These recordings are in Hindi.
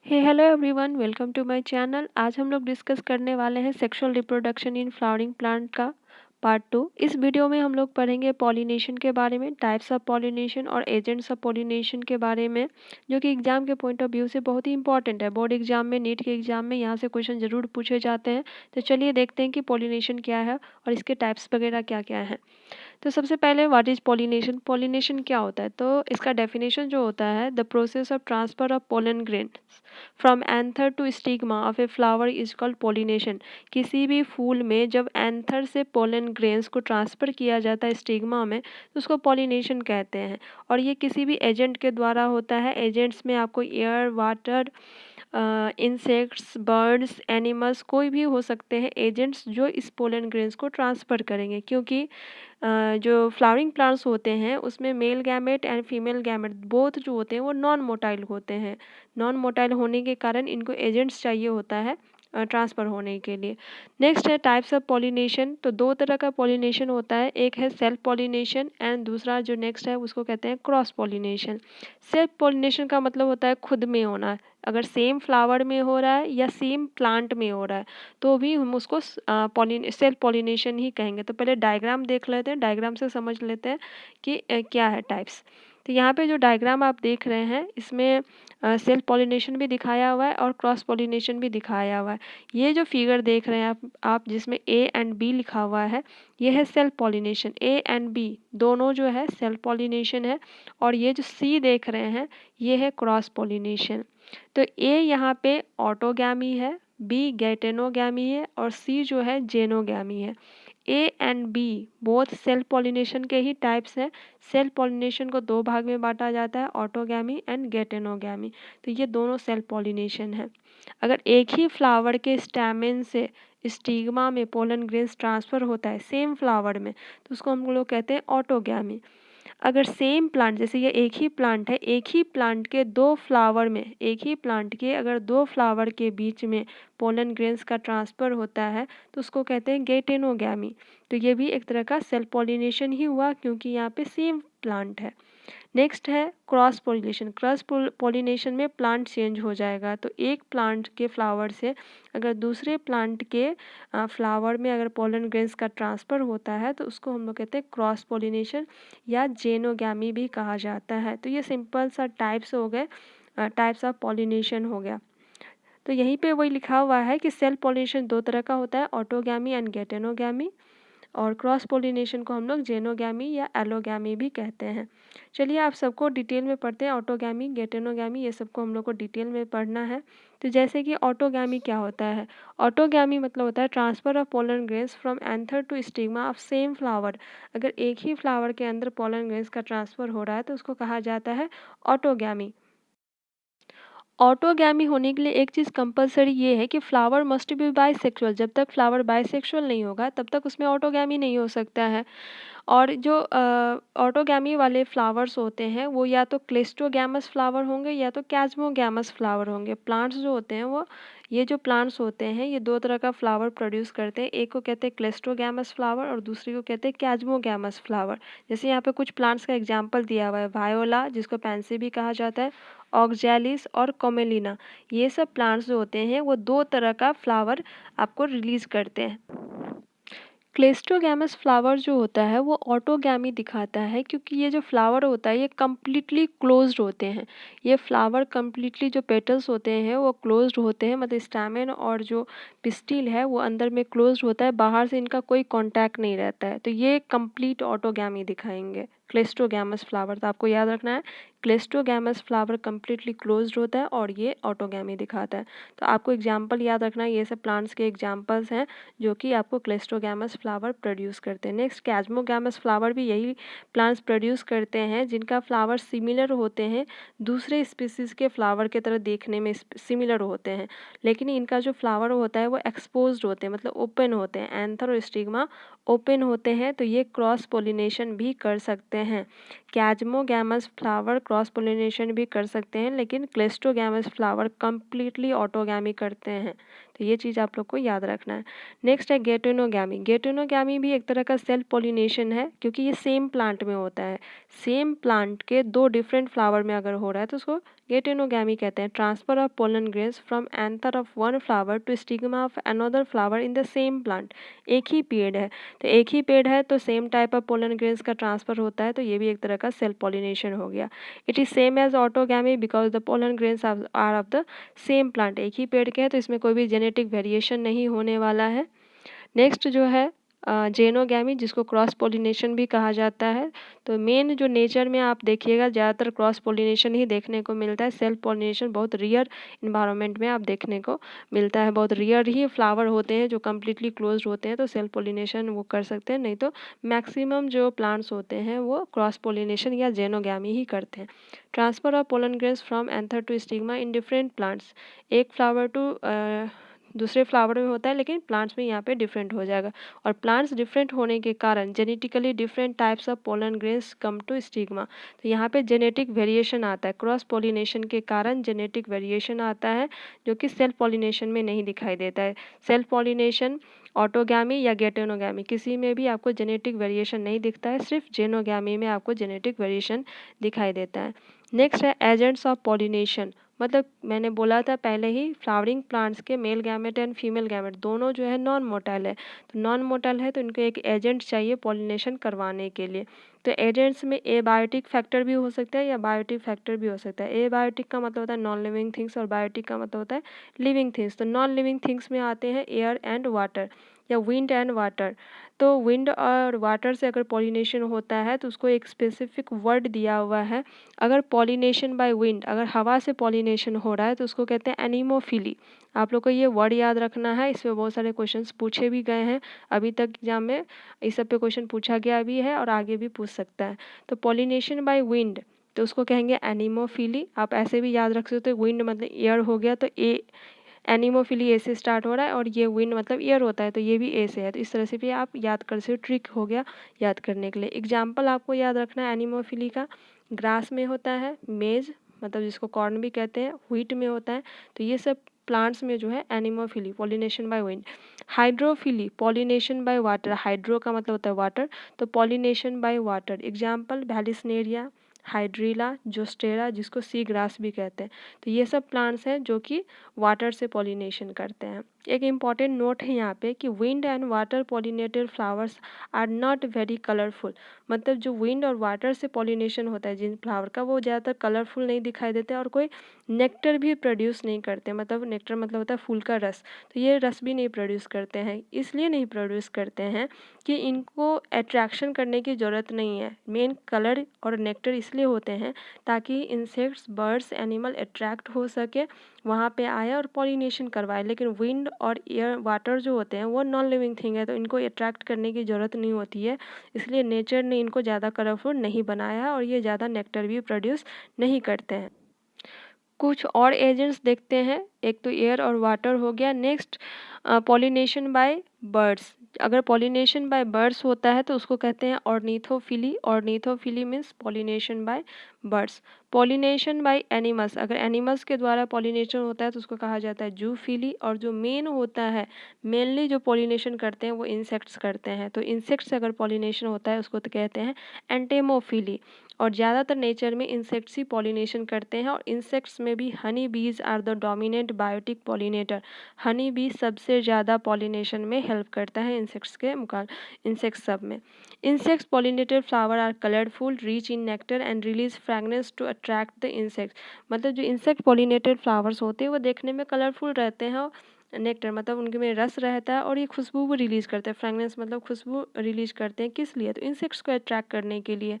Hey hello everyone, welcome to my channel. आज हम लोग डिस्कस करने वाले हैं sexual reproduction in flowering plant का पार्ट 2। इस वीडियो में हम लोग पढ़ेंगे पॉलिनेशन के बारे में, टाइप्स ऑफ पॉलिनेशन और एजेंट्स ऑफ पॉलिनेशन के बारे में, जो कि एग्जाम के पॉइंट ऑफ व्यू से बहुत ही इंपॉर्टेंट है। बोर्ड एग्जाम में, नीट के एग्जाम में यहाँ से क्वेश्चन जरूर पूछे जाते हैं। तो चलिए देखते हैं कि पॉलिनेशन क्या है और इसके टाइप्स वगैरह क्या क्या हैं। तो सबसे पहले व्हाट इज पॉलिनेशन। पॉलिनेशन क्या होता है? तो इसका डेफिनेशन जो होता है, the process of transfer of pollen grains from anther to stigma of a flower is called pollination. किसी भी फूल में जब एंथर से पोलन ग्रेन्स को ट्रांसफर किया जाता है स्टिग्मा में, तो उसको पॉलिनेशन कहते हैं। और ये किसी भी एजेंट के द्वारा होता है। एजेंट्स में आपको air, water, insects, birds, animals कोई भी हो सकते हैं एजेंट्स जो इस पोलन ग्रेन्स को ट्रांसफ़र करेंगे। क्योंकि जो फ्लावरिंग प्लांट्स होते हैं उसमें male gamete and female gamete both जो होते हैं वो नॉन मोटाइल होते हैं। नॉन मोटाइल होने के कारण इनको एजेंट्स चाहिए होता है ट्रांसफ़र होने के लिए। नेक्स्ट है टाइप्स ऑफ पॉलिनेशन। तो दो तरह का पॉलिनेशन होता है, एक है सेल्फ पॉलिनेशन एंड दूसरा जो नेक्स्ट है उसको कहते हैं क्रॉस पॉलिनेशन। सेल्फ पॉलिनेशन का मतलब होता है खुद में होना। अगर सेम फ्लावर में हो रहा है या सेम प्लांट में हो रहा है तो भी हम उसको सेल्फ पॉलिनेशन ही कहेंगे। तो पहले डायग्राम देख लेते हैं, डायग्राम से समझ लेते हैं कि क्या है टाइप्स। तो यहाँ पे जो डायग्राम आप देख रहे हैं इसमें सेल्फ पॉलिनेशन भी दिखाया हुआ है और क्रॉस पॉलिनेशन भी दिखाया हुआ है। ये जो फिगर देख रहे हैं आप जिसमें ए एंड बी लिखा हुआ है, ये है self pollination. A and B दोनों जो है सेल्फ पॉलिनेशन है। और ये जो सी देख रहे हैं ये है क्रॉस पॉलिनेशन। तो ए यहाँ पे ऑटोगैमी है, बी गैटेनोगैमी है और सी जो है जेनोगैमी है। A and B both self pollination के ही टाइप्स हैं। सेल्फ पॉलिनेशन को दो भाग में बांटा जाता है, ऑटोगैमी एंड गैटेनोगैमी। तो ये दोनों सेल्फ पॉलिनेशन है। अगर एक ही फ्लावर के स्टैमेन से स्टिग्मा में पोलन ग्रेन्स ट्रांसफ़र होता है सेम फ्लावर में, तो उसको हम लोग कहते हैं ऑटोगैमी। अगर सेम प्लांट, जैसे ये एक ही प्लांट है, एक ही प्लांट के दो फ्लावर में, एक ही प्लांट के अगर दो फ्लावर के बीच में पोलन ग्रेन्स का ट्रांसफ़र होता है तो उसको कहते हैं गैटेनोगैमी। तो ये भी एक तरह का सेल्फ पॉलिनेशन ही हुआ क्योंकि यहाँ पे सेम प्लांट है। नेक्स्ट है क्रॉस पॉलिनेशन। क्रॉस पॉलिनेशन में प्लांट चेंज हो जाएगा। तो एक प्लांट के फ्लावर से अगर दूसरे प्लांट के फ्लावर में अगर पोलन ग्रेन्स का ट्रांसफ़र होता है तो उसको हम लोग कहते हैं क्रॉस पॉलिनेशन या जेनोगैमी भी कहा जाता है। तो ये सिंपल सा टाइप्स हो गए, टाइप्स ऑफ पॉलिनेशन हो गया। तो यहीं पे वही लिखा हुआ है कि सेल्फ पॉलिनेशन दो तरह का होता है, ऑटोगैमी एंड गैटेनोगैमी। और क्रॉस पोलिनेशन को हम लोग जेनोगैमी या एलोगैमी भी कहते हैं। चलिए आप सबको डिटेल में पढ़ते हैं। ऑटोगैमी, गेटेनोगैमी, ये सबको हम लोग को डिटेल में पढ़ना है। तो जैसे कि ऑटोगैमी क्या होता है? ऑटोगैमी मतलब होता है transfer of pollen grains from anther to stigma of same flower. अगर एक ही फ्लावर के अंदर पोलन ग्रेन्स का ट्रांसफर हो रहा है तो उसको कहा जाता है ऑटोगैमी। ऑटोगैमी होने के लिए एक चीज़ कंपलसरी ये है कि फ्लावर मस्ट बी बाइसेक्सुअल। जब तक फ्लावर बाइसेक्सुअल नहीं होगा तब तक उसमें ऑटोगैमी नहीं हो सकता है। और जो ऑटोगैमी वाले फ्लावर्स होते हैं वो या तो क्लिस्टोगैमस फ्लावर होंगे या तो कैज़्मोगैमस फ्लावर होंगे। प्लांट्स जो होते हैं वो, ये जो प्लांट्स होते हैं ये दो तरह का फ्लावर प्रोड्यूस करते हैं। एक को कहते हैं क्लिस्टोगैमस फ्लावर और दूसरी को कहते हैं कैज़्मोगैमस फ्लावर। जैसे यहाँ पे कुछ प्लांट्स का एग्जाम्पल दिया हुआ है, वायोला जिसको पैंसी भी कहा जाता है, ऑक्जेलिस और कोमेलिना। ये सब प्लांट्स जो होते हैं वो दो तरह का फ्लावर आपको रिलीज करते हैं। क्लेस्टोगैमस फ्लावर जो होता है वो ऑटोगैमी दिखाता है क्योंकि ये जो फ्लावर होता है ये कम्प्लीटली क्लोज्ड होते हैं। ये फ्लावर कम्प्लीटली, जो पेटल्स होते हैं वो क्लोज्ड होते हैं, मतलब स्टैमेन और जो पिस्टिल है वो अंदर में क्लोज्ड होता है, बाहर से इनका कोई कांटेक्ट नहीं रहता है। तो ये कंप्लीट ऑटोगैमी दिखाएंगे क्लेस्टोगैमस फ्लावर। तो आपको याद रखना है क्लेस्टोगैमस फ्लावर कम्प्लीटली क्लोज्ड होता है और ये ऑटोगैमी दिखाता है। तो आपको एग्जाम्पल याद रखना है, ये सब प्लांट्स के एग्जाम्पल्स हैं जो कि आपको क्लेस्टोगैमस फ्लावर प्रोड्यूस करते हैं। नेक्स्ट कैज़्मोगैमस फ्लावर भी यही प्लांट्स प्रोड्यूस करते हैं जिनका फ्लावर सिमिलर होते हैं, दूसरे स्पीसीज़ के फ्लावर के तरह देखने में सिमिलर होते हैं, लेकिन इनका जो फ्लावर होता है वो एक्सपोज्ड होते हैं, मतलब ओपन होते हैं। एंथर और स्टिग्मा ओपन होते हैं, तो ये क्रॉस पोलिनेशन भी कर सकते हैं। कैज़्मोगैमस फ्लावर क्रॉस पोलिनेशन भी कर सकते हैं लेकिन क्लेस्टोगैमस फ्लावर कम्प्लीटली ऑटोगैमी करते हैं। तो तो ये चीज़ आप लोग को याद रखना है। नेक्स्ट है गेटोनोगैमी। गेटोनोगैमी भी एक तरह का सेल्फ पॉलिनेशन है, क्योंकि ये सेम प्लांट में होता है। सेम प्लांट के दो डिफरेंट फ्लावर में अगर हो रहा है तो उसको गेटोनोगैमी कहते हैं। Transfer of pollen grains from anther of one flower to stigma of another flower in the same plant. एक ही पेड़ है तो same type of pollen grains का ट्रांसफर होता है, तो ये भी एक तरह का सेल्फ पॉलिनेशन हो गया। It is same as autogamy because the pollen grains are of the same plant. एक ही पेड़ के हैं तो इसमें कोई भी जेनेटिक वेरिएशन नहीं होने वाला है। नेक्स्ट जो है जेनोगैमी, जिसको क्रॉस पोलिनेशन भी कहा जाता है। तो मेन जो नेचर में आप देखिएगा ज़्यादातर क्रॉस पोलिनेशन ही देखने को मिलता है। सेल्फ पोलिनेशन बहुत रियर इन्वायरमेंट में आप देखने को मिलता है। बहुत रियर ही फ्लावर होते हैं जो कम्प्लीटली क्लोज्ड होते हैं तो सेल्फ पोलिनेशन वो कर सकते हैं, नहीं तो मैक्सिमम जो प्लांट्स होते हैं वो क्रॉस पोलिनेशन या जेनोगैमी ही करते हैं। Transfer of pollen grains from anther to stigma in different plants. एक फ्लावर टू दूसरे फ्लावर में होता है, लेकिन प्लांट्स में यहाँ पे डिफरेंट हो जाएगा। और प्लांट्स डिफरेंट होने के कारण genetically different types of pollen grains come to stigma. तो यहाँ पे जेनेटिक वेरिएशन आता है। क्रॉस पोलिनेशन के कारण जेनेटिक वेरिएशन आता है, जो कि सेल्फ पॉलिनेशन में नहीं दिखाई देता है। सेल्फ पॉलिनेशन ऑटोगैमी या गेटोनोगैमी किसी में भी आपको जेनेटिक वेरिएशन नहीं दिखता है, सिर्फ जेनोगैमी में आपको जेनेटिक वेरिएशन दिखाई देता है। नेक्स्ट है एजेंट्स ऑफ पॉलिनेशन। मतलब मैंने बोला था पहले ही, फ्लावरिंग प्लांट्स के male gamete and female gamete दोनों जो है नॉन मोटाइल है। तो नॉन मोटाइल है तो इनको एक एजेंट चाहिए पॉलिनेशन करवाने के लिए। तो एजेंट्स में एबायोटिक फैक्टर भी हो सकता है या बायोटिक फैक्टर भी हो सकता है। एबायोटिक का मतलब होता है नॉन लिविंग थिंग्स और बायोटिक का मतलब होता है लिविंग थिंग्स। तो नॉन लिविंग थिंग्स में आते हैं एयर एंड वाटर या विंड एंड वाटर। तो विंड और वाटर से अगर पॉलिनेशन होता है तो उसको एक स्पेसिफिक वर्ड दिया हुआ है। अगर पॉलिनेशन बाय विंड, अगर हवा से पॉलिनेशन हो रहा है तो उसको कहते हैं एनीमोफिली। आप लोग को ये वर्ड याद रखना है, इसमें बहुत सारे क्वेश्चंस पूछे भी गए हैं अभी तक एग्जाम में। इस सब पे क्वेश्चन पूछा गया भी है और आगे भी पूछ सकता है। तो पॉलिनेशन बाय विंड तो उसको कहेंगे एनीमोफिली। आप ऐसे भी याद रख सकते हो, विंड मतलब एयर हो गया तो ए, एनीमोफिली ए से स्टार्ट हो रहा है और ये विंड मतलब एयर होता है तो ये भी ए से है। तो इस तरह से भी आप याद कर सकते हो, ट्रिक हो गया याद करने के लिए। एग्जाम्पल आपको याद रखना है एनीमोफिली का। ग्रास में होता है मेज, मतलब जिसको कॉर्न भी कहते हैं, व्हीट में होता है। तो ये सब प्लांट्स में जो है anemophily pollination by wind. Hydrophily pollination by water. Hydro का मतलब होता है वाटर, तो pollination by water. Example Vallisneria, Hydrilla, Zostera, जिसको सी ग्रास भी कहते हैं। तो ये सब प्लांट्स हैं जो कि वाटर से पॉलिनेशन करते हैं। एक इम्पॉर्टेंट नोट है यहाँ पे कि wind and water pollinated flowers are not very colourful. मतलब जो विंड और वाटर से पॉलिनेशन होता है जिन फ्लावर का, वो ज़्यादातर कलरफुल नहीं दिखाई देते और कोई नेक्टर भी प्रोड्यूस नहीं करते। मतलब नेक्टर मतलब होता है फूल का रस, तो ये रस भी नहीं प्रोड्यूस करते हैं। इसलिए नहीं प्रोड्यूस करते हैं कि इनको अट्रैक्शन करने की ज़रूरत नहीं है। मेन कलर और नेक्टर इसलिए होते हैं ताकि इंसेक्ट्स, बर्ड्स, एनिमल अट्रैक्ट हो सके, वहाँ पे आए और पॉलिनेशन करवाए। लेकिन विंड और एयर, वाटर जो होते हैं वो नॉन लिविंग थिंग है, तो इनको अट्रैक्ट करने की ज़रूरत नहीं होती है। इसलिए नेचर ने इनको ज़्यादा कलरफुल नहीं बनाया है और ये ज़्यादा नेक्टर भी प्रोड्यूस नहीं करते हैं। कुछ और एजेंट्स देखते हैं, एक तो एयर और वाटर हो गया। Next pollination by birds. अगर पॉलिनेशन बाय बर्ड्स होता है तो उसको कहते हैं ornithophily. Ornithophily means pollination by birds. Pollination by animals, अगर एनिमल्स के द्वारा पॉलिनेशन होता है तो उसको कहा जाता है जूफिली। और जो मेन होता है, मेनली जो पॉलिनेशन करते हैं वो इंसेक्ट्स करते हैं, तो इंसेक्ट्स से अगर पॉलिनेशन होता है उसको तो कहते हैं एंटेमोफिली। और ज़्यादातर नेचर में इंसेक्ट्स ही पॉलिनेशन करते हैं और इंसेक्ट्स में भी honey bees are the dominant biotic pollinator. Honey bee सबसे ज़्यादा पॉलिनेशन में हेल्प करता है इंसेक्ट्स के मुकाबले, इंसेक्ट्स सब में। Insects pollinated flower are colourful, rich in nectar and release fragrance to attract the insects. मतलब जो इंसेक्ट पॉलिनेटेड फ्लावर्स होते हैं वो देखने में कलरफुल रहते हैं और नेक्टर मतलब उनके में रस रहता है और ये खुशबू भी रिलीज करते हैं। फ्रेगनेंस मतलब खुशबू रिलीज करते हैं, किस लिए? तो इंसेक्ट्स को अट्रैक्ट करने के लिए,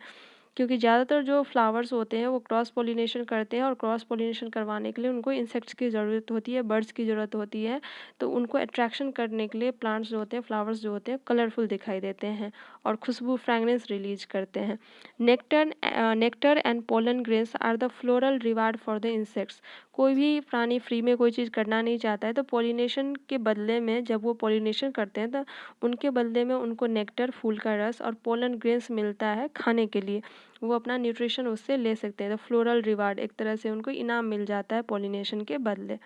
क्योंकि ज़्यादातर जो फ्लावर्स होते हैं वो क्रॉस पोलिनेशन करते हैं और क्रॉस पोलिनेशन करवाने के लिए उनको इंसेक्ट्स की ज़रूरत होती है, बर्ड्स की ज़रूरत होती है। तो उनको अट्रैक्शन करने के लिए प्लांट्स जो होते हैं, फ्लावर्स जो होते हैं, कलरफुल दिखाई देते हैं और खुशबू, फ्रेगनेंस रिलीज करते हैं। Nectar and pollen grains are the floral reward for the insects. कोई भी प्राणी फ्री में कोई चीज़ करना नहीं चाहता है, तो पॉलिनेशन के बदले में जब वो पॉलिनेशन करते हैं तो उनके बदले में उनको नेक्टर, फूल का रस और पोलन ग्रेन्स मिलता है खाने के लिए। वो अपना न्यूट्रिशन उससे ले सकते हैं। तो फ्लोरल रिवार्ड, एक तरह से उनको इनाम मिल जाता है पॉलिनेशन के बदले।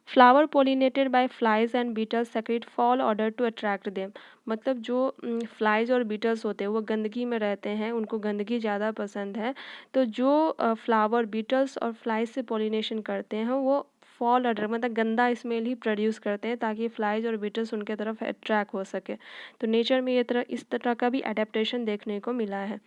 Flower pollinated by flies and beetles secrete foul odour to attract them. मतलब जो फ्लाइज और बीटल्स होते हैं वो गंदगी में रहते हैं, उनको गंदगी ज़्यादा पसंद है। तो जो फ्लावर बीटल्स और फ्लाइज से पोलिनेशन करते हैं वो फॉल ऑर्डर मतलब गंदा स्मेल ही प्रोड्यूस करते हैं ताकि फ्लाइज और बीटल्स उनके तरफ अट्रैक्ट हो सके। तो नेचर में इस तरह का भी एडेप्टेशन देखने को मिला है।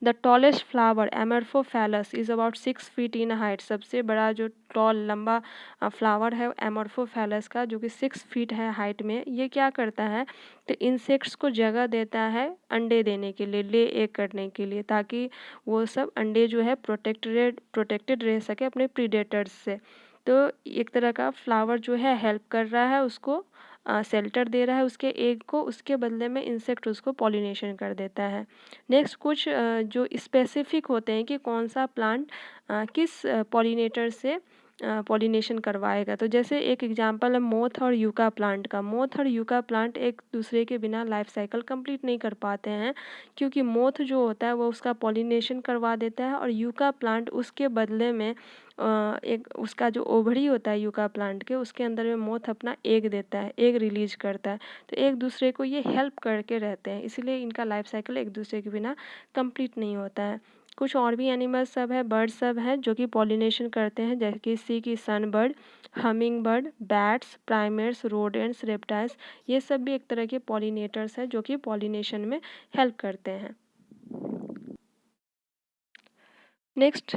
The tallest flower amorphophallus is about 6 feet in height. सबसे बड़ा जो टॉल लंबा फ्लावर है एमोर्फोफैलस का, जो कि 6 फीट है हाइट में। ये क्या करता है, तो इंसेक्ट्स को जगह देता है अंडे देने के लिए, ले एग करने के लिए, ताकि वो सब अंडे जो है प्रोटेक्टेड रह सके अपने प्रीडेटर्स से। तो एक तरह का फ्लावर जो है हेल्प कर रहा है उसको, शेल्टर दे रहा है उसके एग को, उसके बदले में इंसेक्ट उसको पॉलिनेशन कर देता है। नेक्स्ट कुछ जो स्पेसिफिक होते हैं कि कौन सा प्लांट किस पॉलिनेटर से पॉलिनेशन करवाएगा। तो जैसे एक एग्जांपल है मोथ और यूका प्लांट का। मोथ और यूका प्लांट एक दूसरे के बिना लाइफ साइकिल कंप्लीट नहीं कर पाते हैं, क्योंकि मोथ जो होता है वो उसका पॉलिनेशन करवा देता है और यूका प्लांट उसके बदले में एक उसका जो ओवरी होता है यूका प्लांट के, उसके अंदर में मोथ अपना एग देता है, एग रिलीज करता है। तो एक दूसरे को ये हेल्प करके रहते हैं, इसलिए इनका लाइफ साइकिल एक दूसरे के बिना कंप्लीट नहीं होता है। कुछ और भी एनिमल्स सब है, बर्ड सब हैं जो कि पॉलिनेशन करते हैं, जैसे कि सी की sunbird, hummingbird, bats, primates, rodents, reptiles. ये सब भी एक तरह के पॉलिनेटर्स हैं जो कि पॉलिनेशन में हेल्प करते हैं। नेक्स्ट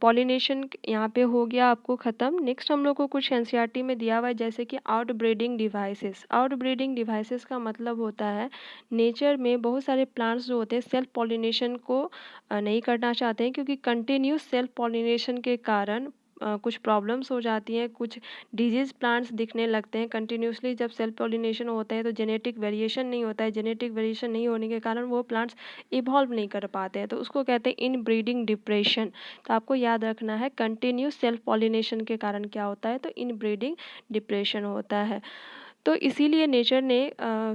पॉलिनेशन यहाँ पे हो गया आपको ख़त्म। नेक्स्ट हम लोग को कुछ एनसीईआरटी में दिया हुआ है, जैसे कि out breeding devices. Out breeding devices का मतलब होता है नेचर में बहुत सारे प्लांट्स जो होते हैं सेल्फ पॉलिनेशन को नहीं करना चाहते हैं, क्योंकि कंटिन्यूस सेल्फ पॉलिनेशन के कारण कुछ प्रॉब्लम्स हो जाती हैं, कुछ डिजीज़ प्लांट्स दिखने लगते हैं। कंटिन्यूसली जब सेल्फ पॉलिनेशन होता है तो जेनेटिक वेरिएशन नहीं होता है, जेनेटिक वेरिएशन नहीं होने के कारण वो प्लांट्स इवॉल्व नहीं कर पाते हैं, तो उसको कहते हैं इन ब्रीडिंग डिप्रेशन। तो आपको याद रखना है कंटिन्यूस सेल्फ पॉलिनेशन के कारण क्या होता है, तो इन ब्रीडिंग डिप्रेशन होता है। तो इसीलिए नेचर ने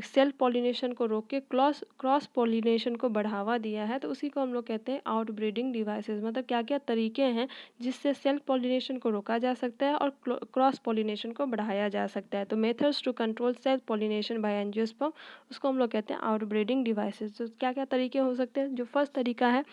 सेल्फ पॉलिनेशन को रोक के क्रॉस पॉलिनेशन को बढ़ावा दिया है। तो उसी को हम लोग कहते हैं आउट ब्रीडिंग डिवाइसेस। मतलब क्या क्या तरीके हैं जिससे सेल्फ पॉलिनेशन को रोका जा सकता है और क्रॉस पॉलिनेशन को बढ़ाया जा सकता है। तो methods to control self pollination by angiosperm, उसको हम लोग कहते हैं आउट ब्रीडिंग डिवाइसेस। तो क्या क्या तरीके हो सकते हैं, जो फर्स्ट तरीका है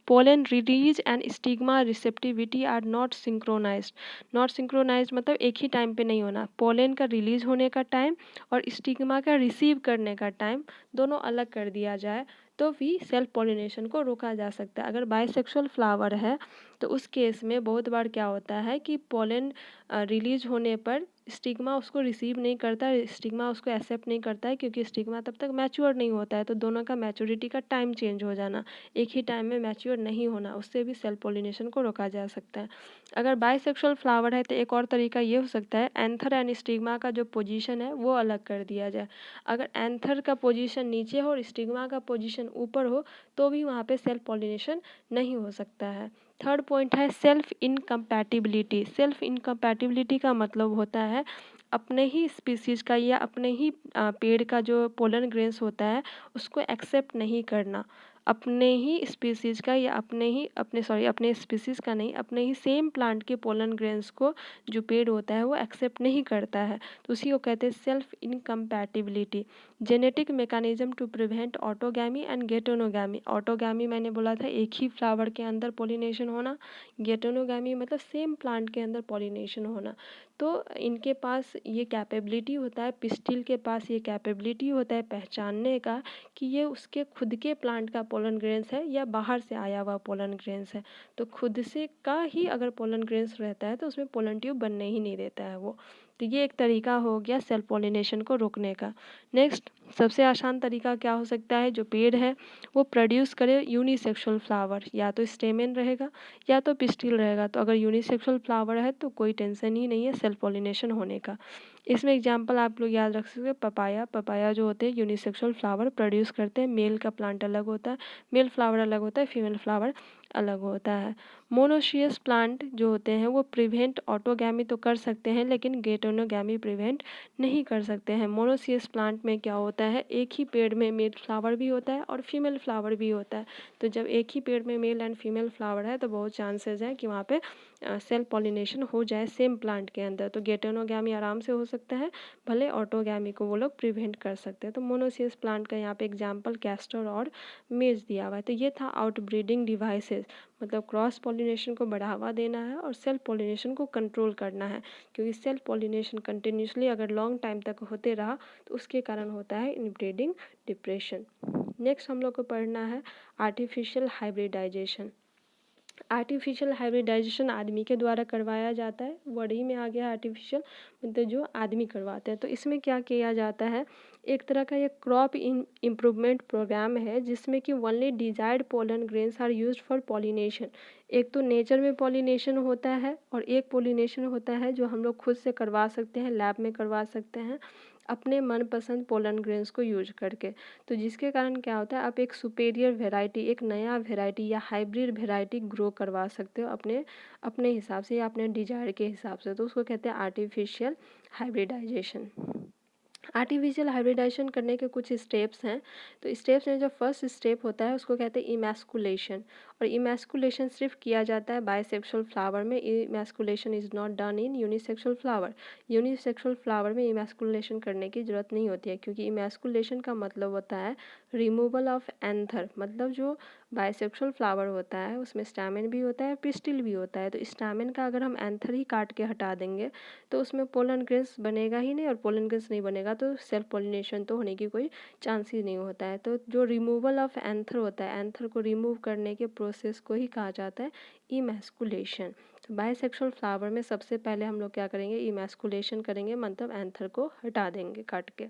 pollen release and stigma receptivity are not synchronised. Not synchronised मतलब एक ही टाइम पे नहीं होना। पोलन का रिलीज होने का टाइम और स्टिग्मा का रिसीव करने का टाइम दोनों अलग कर दिया जाए तो भी सेल्फ पॉलिनेशन को रोका जा सकता है। अगर बाइसेक्सुअल फ्लावर है तो उस केस में बहुत बार क्या होता है कि पोलन रिलीज होने पर स्टिग्मा उसको रिसीव नहीं करता है, स्टिग्मा उसको एक्सेप्ट नहीं करता है, क्योंकि स्टिग्मा तब तक मैच्योर नहीं होता है। तो दोनों का मैच्योरिटी का टाइम चेंज हो जाना, एक ही टाइम में मैच्योर नहीं होना, उससे भी सेल्फ पॉलिनेशन को रोका जा सकता है। अगर बाइसेक्सुअल फ्लावर है तो एक और तरीका ये हो सकता है एंथर एंड स्टिग्मा का जो पोजीशन है वो अलग कर दिया जाए। अगर एंथर का पोजीशन नीचे हो और स्टिग्मा का पोजीशन ऊपर हो तो भी वहाँ पे सेल्फ पॉलिनेशन नहीं हो सकता है। थर्ड पॉइंट है सेल्फ इनकम्पैटिबिलिटी। सेल्फ इनकम्पैटिबिलिटी का मतलब होता है अपने ही स्पीसीज का या अपने ही पेड़ का जो पोलन ग्रेन्स होता है उसको एक्सेप्ट नहीं करना। अपने ही स्पीसीज का या अपने स्पीसीज का नहीं, अपने ही सेम प्लांट के पोलन ग्रेन्स को जो पेड़ होता है वो एक्सेप्ट नहीं करता है, तो उसी को कहते हैं self incompatibility. Genetic mechanism to prevent autogamy and geitonogamy. Autogamy मैंने बोला था एक ही फ्लावर के अंदर पॉलिनेशन होना, गेटोनोगैमी मतलब सेम प्लांट के अंदर पॉलिनेशन होना। तो इनके पास ये कैपेबिलिटी होता है, पिस्टिल के पास ये कैपेबिलिटी होता है पहचानने का कि ये उसके खुद के प्लांट का पोलन ग्रेन्स है या बाहर से आया हुआ पोलन ग्रेन्स है। तो खुद से का ही अगर पोलन ग्रेन्स रहता है तो उसमें पोलन ट्यूब बनने ही नहीं देता है वो। तो ये एक तरीका हो गया सेल्फ पॉलिनेशन को रोकने का। नेक्स्ट सबसे आसान तरीका क्या हो सकता है, जो पेड़ है वो प्रोड्यूस करे यूनिसेक्सुअल फ्लावर, या तो स्टेमेन रहेगा या तो पिस्टिल रहेगा। तो अगर यूनिसेक्सुअल फ्लावर है तो कोई टेंशन ही नहीं है सेल्फ पॉलिनेशन होने का। इसमें एग्जांपल आप लोग याद रख सकते हैं पपाया। पपाया जो होते हैं यूनिसेक्सुअल फ्लावर प्रोड्यूस करते हैं, मेल का प्लांट अलग होता है, मेल फ्लावर अलग होता है, फीमेल फ्लावर अलग होता है। मोनोसियस प्लांट जो होते हैं वो प्रिवेंट ऑटोगैमी तो कर सकते हैं, लेकिन गेटोनोगैमी प्रिवेंट नहीं कर सकते हैं। मोनोसियस प्लांट में क्या होता है, एक ही पेड़ में मेल फ्लावर भी होता है और फीमेल फ्लावर भी होता है। तो जब एक ही पेड़ में मेल एंड फीमेल फ्लावर है तो बहुत चांसेस हैं कि वहाँ पे सेल्फ पॉलिनेशन हो जाए सेम प्लांट के अंदर। तो गेटोनोगैमी आराम से हो सकता है, भले ऑटोगैमी को वो लोग प्रिवेंट कर सकते हैं। तो मोनोसियस प्लांट का यहाँ पे एग्जाम्पल कैस्टर और मेज दिया हुआ है। तो ये था आउटब्रीडिंग डिवाइसेस, मतलब क्रॉस पॉलिनेशन को बढ़ावा देना है और सेल्फ पॉलिनेशन को कंट्रोल करना है, क्योंकि सेल्फ पॉलिनेशन कंटिन्यूसली अगर लॉन्ग टाइम तक होते रहा तो उसके कारण होता है इनब्रीडिंग डिप्रेशन। नेक्स्ट हम लोग को पढ़ना है आर्टिफिशियल हाइब्रिडाइजेशन। आर्टिफिशियल हाइब्रिडाइजेशन आदमी के द्वारा करवाया जाता है, वर्ड ही में आ गया आर्टिफिशियल, मतलब जो आदमी करवाते हैं। तो इसमें क्या किया जाता है, एक तरह का ये क्रॉप इम्प्रूवमेंट प्रोग्राम है जिसमें कि only desired pollen grains are used for pollination. एक तो नेचर में पॉलिनेशन होता है और एक पॉलिनेशन होता है जो हम लोग खुद से करवा सकते हैं, लैब में करवा सकते हैं अपने मनपसंद पोलन ग्रेन्स को यूज करके। तो जिसके कारण क्या होता है, आप एक सुपेरियर वेराइटी, एक नया वेराइटी या हाइब्रिड वेराइटी ग्रो करवा सकते हो अपने अपने हिसाब से या अपने डिजायर के हिसाब से। तो उसको कहते हैं आर्टिफिशियल हाइब्रिडाइजेशन। आर्टिफिशियल हाइब्रिडाइजेशन करने के कुछ स्टेप्स हैं। तो स्टेप्स में जो फर्स्ट स्टेप होता है उसको कहते हैं इमैस्कुलेशन। और इमैस्कुलेशन सिर्फ किया जाता है बाइसेक्सुअल फ्लावर में। Emasculation is not done in unisexual flower. Unisexual flower में इमैस्कुलेशन करने की ज़रूरत नहीं होती है, क्योंकि इमैस्कुलेशन का मतलब होता है रिमूवल ऑफ एंथर। मतलब जो बाइसेक्सुअल फ्लावर होता है उसमें स्टैमेन भी होता है, पिस्टिल भी होता है। तो स्टैमेन का अगर हम एंथर ही काट के हटा देंगे तो उसमें पोलन ग्रेन्स बनेगा ही नहीं, और पोलन ग्रेन्स नहीं बनेगा तो सेल्फ पॉलिनेशन तो होने की कोई चांस ही नहीं होता है। तो जो रिमूवल ऑफ एंथर होता है, एंथर को रिमूव करने के प्रोसेस को ही कहा जाता है इमैस्कुलेशन। तो बाइसेक्सुअल फ्लावर में सबसे पहले हम लोग क्या करेंगे, इमैस्कुलेशन करेंगे, मतलब एंथर को हटा देंगे काट के।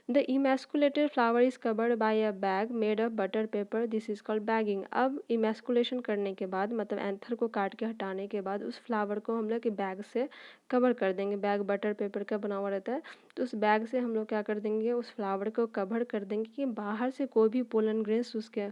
The emasculated flower is covered by a bag made of butter paper. This is called bagging. अब इमेस्कुलेशन करने के बाद, मतलब एंथर को काट के हटाने के बाद, उस फ्लावर को हम लोग बैग से कवर कर देंगे। बैग बटर पेपर का बना हुआ रहता है, तो उस बैग से हम लोग क्या कर देंगे, उस फ्लावर को कवर कर देंगे कि बाहर से कोई भी पोलन ग्रेन्स उसके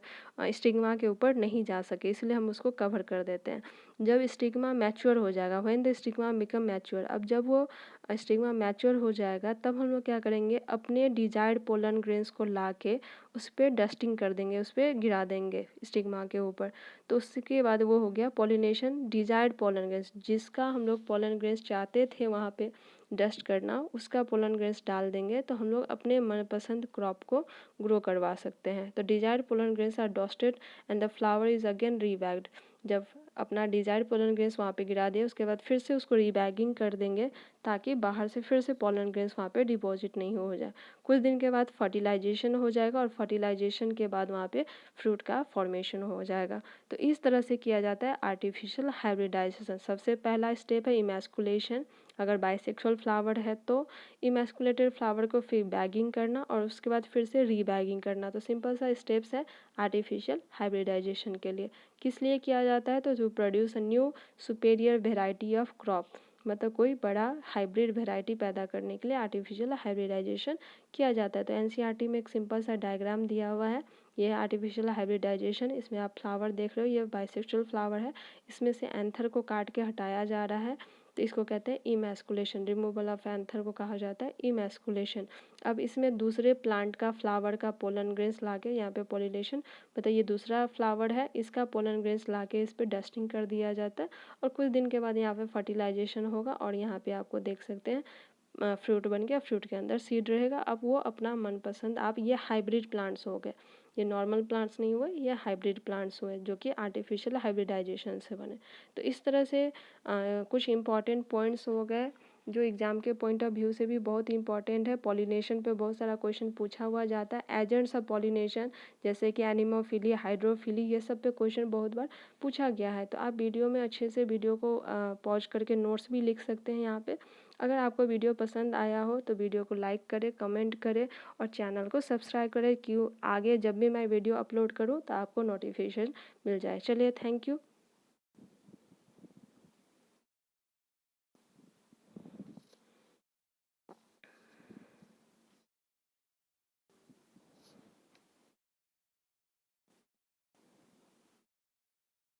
स्टिग्मा के ऊपर नहीं जा सके, इसलिए हम उसको कवर कर देते हैं। जब स्टिग्मा मैच्योर हो जाएगा, when the stigma become mature, अब जब वो स्टिग्मा मैच्योर हो जाएगा तब हम लोग क्या करेंगे, अपने डिजायर्ड पोलन ग्रेन्स को ला के उस पर डस्टिंग कर देंगे, उस पर गिरा देंगे स्टिग्मा के ऊपर। तो उसके बाद वो हो गया पॉलिनेशन डिजायर्ड पोलन ग्रेन्स, जिसका हम लोग पोलन ग्रेन्स चाहते थे वहाँ पे डस्ट करना, उसका पोलन ग्रेन्स डाल देंगे तो हम लोग अपने मनपसंद क्रॉप को ग्रो करवा सकते हैं। तो desired pollen grains are dusted and the flower is again rebagged. जब अपना डिजायर्ड पोलन ग्रेन्स वहाँ पे गिरा दिए उसके बाद फिर से उसको रीबैगिंग कर देंगे ताकि बाहर से फिर से पोलन ग्रेन्स वहाँ पे डिपॉजिट नहीं हो जाए। कुछ दिन के बाद फर्टिलाइजेशन हो जाएगा और फर्टिलाइजेशन के बाद वहाँ पे फ्रूट का फॉर्मेशन हो जाएगा। तो इस तरह से किया जाता है आर्टिफिशियल हाइब्रिडाइजेशन। सबसे पहला स्टेप है इमैस्कुलेशन, अगर बाइसेक्सुअल फ्लावर है तो इमैस्कुलेटेड फ्लावर को फिर बैगिंग करना और उसके बाद फिर से रीबैगिंग करना। तो सिंपल सा स्टेप्स है आर्टिफिशियल हाइब्रिडाइजेशन के लिए। किस लिए किया जाता है, तो to produce a new superior variety of crop, मतलब कोई बड़ा हाइब्रिड वेराइटी पैदा करने के लिए आर्टिफिशियल हाइब्रिडाइजेशन किया जाता है। तो एनसीईआरटी में एक सिंपल सा डायग्राम दिया हुआ है, ये है आर्टिफिशियल हाइब्रिडाइजेशन। इसमें आप फ्लावर देख रहे हो, ये बाइसेक्सुअल फ्लावर है, इसमें से एंथर को काट के हटाया जा रहा है, तो इसको कहते हैं इमैस्कुलेशन। रिमूवल ऑफ एंथर को कहा जाता है इमैस्कुलेशन। अब इसमें दूसरे प्लांट का फ्लावर का पोलन ग्रेन्स लाके यहाँ पे पॉलिनेशन, मतलब ये दूसरा फ्लावर है, इसका पोलन ग्रेन्स लाके इस पर डस्टिंग कर दिया जाता है और कुछ दिन के बाद यहाँ पे फर्टिलाइजेशन होगा और यहाँ पे आपको देख सकते हैं फ्रूट बन गया, फ्रूट के अंदर सीड रहेगा। अब वो अपना मनपसंद, आप ये हाइब्रिड प्लांट्स हो गए, ये नॉर्मल प्लांट्स नहीं हुए, ये हाइब्रिड प्लांट्स हुए जो कि आर्टिफिशियल हाइब्रिडाइजेशन से बने। तो इस तरह से कुछ इंपॉर्टेंट पॉइंट्स हो गए जो एग्जाम के पॉइंट ऑफ व्यू से भी बहुत इंपॉर्टेंट है। पॉलिनेशन पे बहुत सारा क्वेश्चन पूछा हुआ जाता है। एजेंट्स ऑफ पॉलिनेशन जैसे कि एनिमोफिली, हाइड्रोफिली, ये सब पे क्वेश्चन बहुत बार पूछा गया है। तो आप वीडियो में अच्छे से वीडियो को पॉज करके नोट्स भी लिख सकते हैं यहाँ पे। अगर आपको वीडियो पसंद आया हो तो वीडियो को लाइक करें, कमेंट करें और चैनल को सब्सक्राइब करें, क्यों आगे जब भी मैं वीडियो अपलोड करूँ तो आपको नोटिफिकेशन मिल जाए। चलिए, थैंक यू।